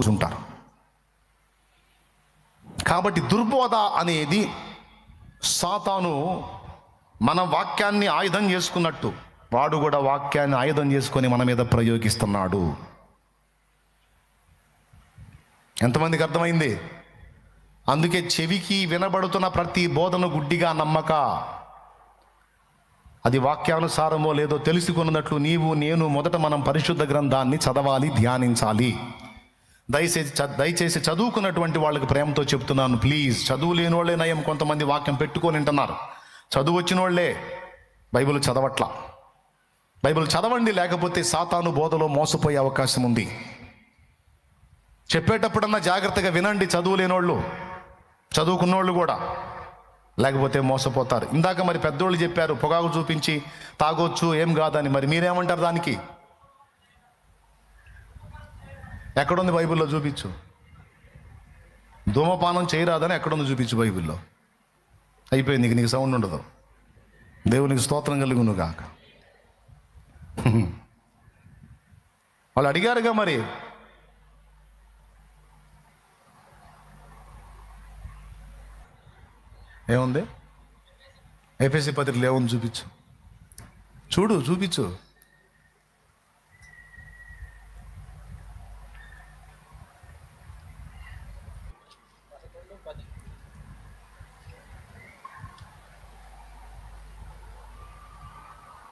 కూర్చుంటారు. కాబట్టి దుర్బోధ అనేది సాతాను మన వాక్యాన్ని ఆయుధం చేసుకున్నట్టు వాడు కూడా వాక్యాన్ని ఆయుధం చేసుకొని మన మీద ప్రయోగిస్తున్నాడు. ఎంతమందికి అర్థమైంది? అందుకే చెవికి వినబడుతున్న ప్రతి బోధన గుడ్డిగా నమ్మక, అది వాక్యానుసారమో లేదో తెలుసుకున్నట్లు నేను మొదట మనం పరిశుద్ధ గ్రంథాన్ని చదవాలి, ధ్యానించాలి. దయచేసి చదువుకున్నటువంటి వాళ్ళకి ప్రేమతో చెప్తున్నాను, ప్లీజ్. చదువు లేని వాళ్ళే నయం, కొంతమంది వాక్యం పెట్టుకొని వింటున్నారు. చదువు వచ్చిన వాళ్ళే బైబిల్ చదవట్లా. బైబిల్ చదవండి, లేకపోతే సాతాను బోధలో మోసపోయే అవకాశం ఉంది. చెప్పేటప్పుడన్నా జాగ్రత్తగా వినండి, చదువు లేనోళ్ళు, చదువుకున్నోళ్ళు కూడా, లేకపోతే మోసపోతారు. ఇందాక మరి పెద్దోళ్ళు చెప్పారు పొగాకు చూపించి తాగొచ్చు ఏం కాదని. మరి మీరేమంటారు దానికి? ఎక్కడుంది బైబిల్లో? చూపించు. ధూమపానం చేయరాదని ఎక్కడుంది? చూపించు బైబిల్లో. అయిపోయింది, నీకు సౌండ్ ఉండదు. దేవునికి స్తోత్రం కలుగును గాక. వాళ్ళు అడిగారుగా మరి. ఏముంది? ఎఫెసీ పత్రికలో ఏముంది? చూపించు. చూపించు.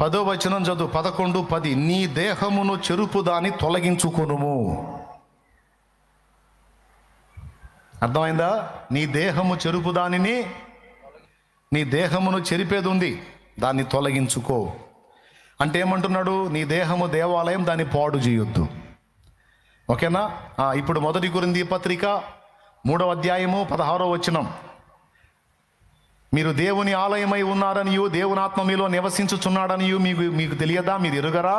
పదో వచనం చదువు. 11:10. నీ దేహమును చెరుపు దాన్ని తొలగించుకొనుము. అర్థమైందా? నీ దేహము చెరుపు దానిని, నీ దేహమును చెరిపేది ఉంది, దాన్ని తొలగించుకో అంటే ఏమంటున్నాడు? నీ దేహము దేవాలయం, దాన్ని పాడు చేయొద్దు. ఓకేనా? ఇప్పుడు 1 కొరింథీ పత్రిక 3వ అధ్యాయము 16వ వచనం. మీరు దేవుని ఆలయమై ఉన్నారనియు దేవుని ఆత్మ మీలో నివసించుచున్నాడనియు మీకు తెలియదా? మీరు ఎరుగరా?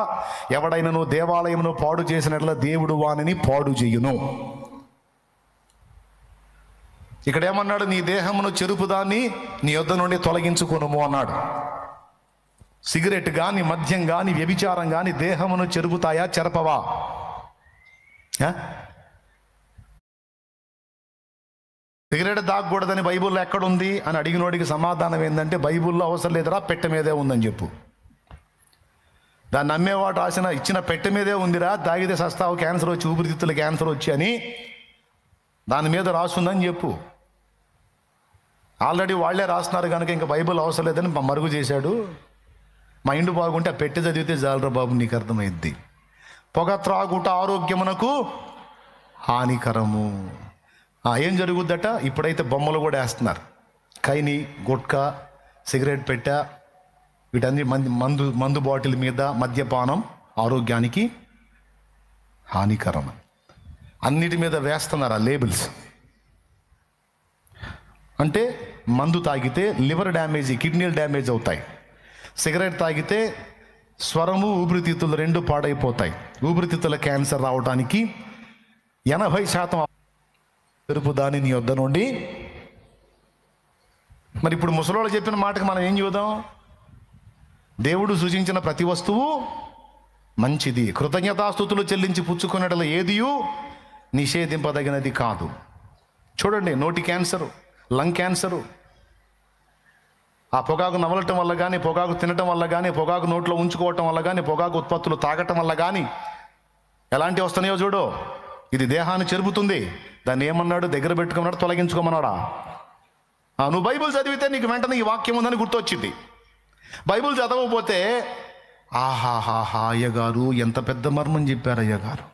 ఎవడైనను దేవాలయమును పాడు చేసినట్ల దేవుడు వానిని పాడు చేయును. ఇక్కడ ఏమన్నాడు? నీ దేహమును చెరుపుదాన్ని నీ యొద్ద నుండి తొలగించుకొనుము అన్నాడు. సిగరెట్ కానీ, మద్యం కానీ, వ్యభిచారం కానీ దేహమును చెరుపుతాయా? చెరపవా? సిగరెట్ తాగకూడదని బైబిల్లో ఎక్కడుంది అని అడిగినోడికి సమాధానం ఏంటంటే, బైబిల్లో అవసరం లేదురా, పెట్టె మీదే ఉందని చెప్పు. దాన్ని అమ్మేవాడు ఇచ్చిన పెట్టె మీదే ఉందిరా, తాగితే సస్తావు, క్యాన్సర్ వచ్చి, ఊపిరితిత్తుల క్యాన్సర్ వచ్చి అని దాని మీద రాస్తుందని చెప్పు. ఆల్రెడీ వాళ్లే రాస్తున్నారు కనుక ఇంకా బైబిల్ అవసరం లేదని మరుగు చేశాడు. మైండ్ బాగుంటే ఆ పెట్టి చదివితే చాలరా బాబు, నీకు అర్థమైద్ది. పొగ త్రాగుట ఆరోగ్యమునకు హానికరము. ఏం జరుగుద్దట? ఇప్పుడైతే బొమ్మలు కూడా వేస్తున్నారు. కైని, గుట్కా, సిగరెట్ పెట్టె, వీటన్ని మందు బాటిల్ మీద మద్యపానం ఆరోగ్యానికి హానికరం, అన్నిటి మీద వేస్తున్నారు ఆ లేబుల్స్. అంటే మందు తాగితే లివర్ డ్యామేజ్, కిడ్నీలు డ్యామేజ్ అవుతాయి. సిగరెట్ తాగితే స్వరము, ఊపిరితిత్తులు 2 పాడైపోతాయి. ఊపిరితిత్తుల క్యాన్సర్ రావడానికి 80% చెరుపు దాని నీ వద్ద నుండి. మరి ఇప్పుడు ముసలోళ్ళు చెప్పిన మాటకి మనం ఏం చూద్దాం? దేవుడు సృజించిన ప్రతి వస్తువు మంచిది, కృతజ్ఞతాస్తుతులు చెల్లించి పుచ్చుకునేటలో ఏదియూ నిషేధింపదగినది కాదు. చూడండి, నోటి క్యాన్సరు, లంగ్ క్యాన్సరు, ఆ పొగాకు నమలటం వల్ల కానీ, పొగాకు తినటం వల్ల కానీ, పొగాకు నోట్లో ఉంచుకోవటం వల్ల కానీ, పొగాకు ఉత్పత్తులు తాగటం వల్ల కానీ ఎలాంటివి వస్తున్నాయో చూడు. ఇది దేహాన్ని చెరుపుతుంది. దాన్ని ఏమన్నాడు? దగ్గర పెట్టుకున్నాడు, తొలగించుకోమన్నాడా? నువ్వు బైబిల్ చదివితే నీకు వెంటనే ఈ వాక్యం ఉందని గుర్తొచ్చింది. బైబిల్ చదవకపోతే ఆహాహాహా, అయ్యగారు ఎంత పెద్ద మర్మం చెప్పారు అయ్యగారు.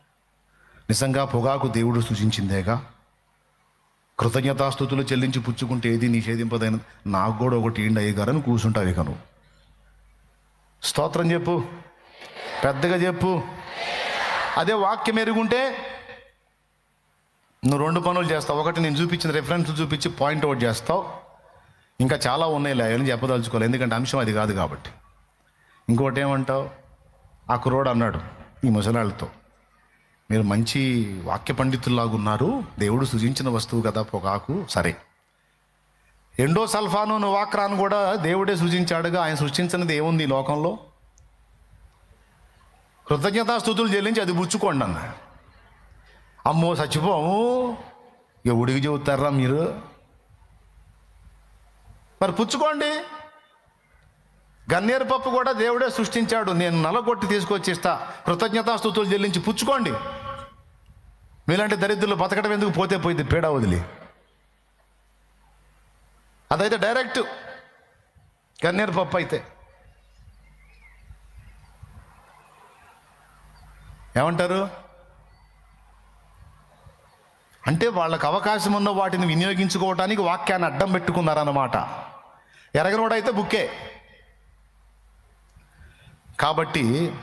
నిజంగా పొగాకు దేవుడు సృజించిందేగా, కృతజ్ఞతాస్తుతులు చెల్లించి పుచ్చుకుంటే ఏది నిషేధింపదైనది. నాకు కూడా ఒకటి ఏంటి అయ్యగారు అని కూర్చుంటావు. ఇక నువ్వు స్తోత్రం చెప్పు, పెద్దగా చెప్పు. అదే వాక్యం ఎరుగుంటే నువ్వు 2 పనులు చేస్తావు. ఒకటి, నేను చూపించిన రెఫరెన్స్ చూపించి పాయింట్అవుట్ చేస్తావు. ఇంకా చాలా ఉన్నాయి అని చెప్పదలుచుకోవాలి, ఎందుకంటే అంశం అది కాదు కాబట్టి. ఇంకోటి ఏమంటావు? ఆ కుర్రోడు అన్నాడు ఈ ముసలాళ్ళతో, మీరు మంచి వాక్య పండితుల్లాగా ఉన్నారు, దేవుడు సృజించిన వస్తువు కదా పొగాకు. సరే, ఎండో సల్ఫాను, నువాక్రాను కూడా దేవుడే సృజించాడుగా. ఆయన సృష్టించినది ఏముంది ఈ లోకంలో? కృతజ్ఞతాస్తుతులు చెల్లించి అది పుచ్చుకోండి అన్న. అమ్మో చచ్చిపోము, ఎవడికి చెబుతారా మీరు? మరి పుచ్చుకోండి. గన్నేరు పప్పు కూడా దేవుడే సృష్టించాడు. నేను నలగొట్టి తీసుకొచ్చి ఇస్తా, కృతజ్ఞతాస్తుతులు చెల్లించి పుచ్చుకోండి. మీలాంటి దరిద్రులు బతకడం ఎందుకు? పోతే పోయింది, పేడ వదిలి. అదైతే డైరెక్ట్ గన్నేరు పప్పు అయితే ఏమంటారు? అంటే వాళ్ళకు అవకాశం ఉన్న వాటిని వినియోగించుకోవటానికి వాక్యాన్ని అడ్డం పెట్టుకున్నారన్నమాట. ఎరగనోడైతే బుక్కే. కాబట్టి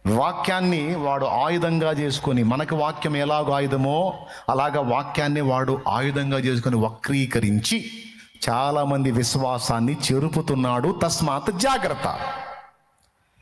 వాక్యాన్ని వాడు ఆయుధంగా చేసుకొని, మనకి వాక్యం ఎలాగో ఆయుధమో అలాగా వాక్యాన్ని వాడు ఆయుధంగా చేసుకొని వక్రీకరించి చాలామంది విశ్వాసాన్ని చెరుపుతున్నాడు. తస్మాత్ జాగ్రత్త.